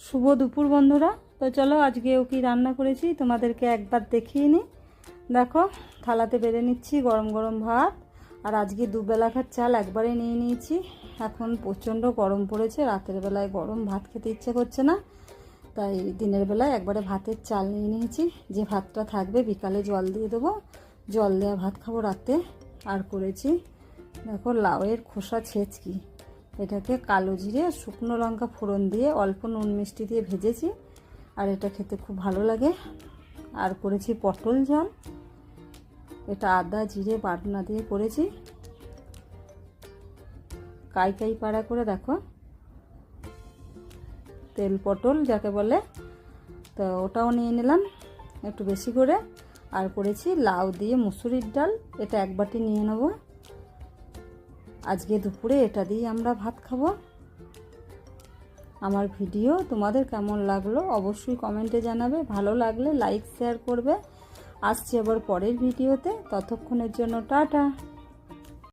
শুভ দুপুর বন্ধুরা। তো চলো আজকেও কি রান্না করেছি তোমাদেরকে একবার দেখিয়ে নিই। দেখো থালাতে বেড়ে নিচ্ছি গরম গরম ভাত, আর আজকে দুবেলাকার চাল একবারে নিয়ে নিয়েছি। এখন প্রচণ্ড গরম পড়েছে, রাতের বেলায় গরম ভাত খেতে ইচ্ছে করছে না, তাই দিনের বেলায় একবারে ভাতের চাল নিয়ে নিয়েছি। যে ভাতটা থাকবে বিকালে জল দিয়ে দেবো, জল দেওয়া ভাত খাবো রাতে। আর করেছি দেখো লাউয়ের খোসা ছেঁচকি, এটাকে কালো জিরে শুকনো লঙ্কা ফোড়ন দিয়ে অল্প নুন মিষ্টি দিয়ে ভেজেছি, আর এটা খেতে খুব ভালো লাগে। আর করেছি পটল ঝাল, এটা আদা জিরে বাটনা দিয়ে করেছি, কাই কাই পাড়া করে দেখো তেল পটল যাকে বলে, তো ওটাও নিয়ে নিলাম একটু বেশি করে। আর করেছি লাউ দিয়ে মুসুরির ডাল, এটা এক বাটি নিয়ে নেব। আজকে দুপুরে এটা দিয়ে আমরা ভাত খাবো। আমার ভিডিও তোমাদের কেমন লাগলো অবশ্যই কমেন্টে জানাবে, ভালো লাগলে লাইক শেয়ার করবে। আসছি আবার পরের ভিডিওতে, ততক্ষণের জন্য টাটা।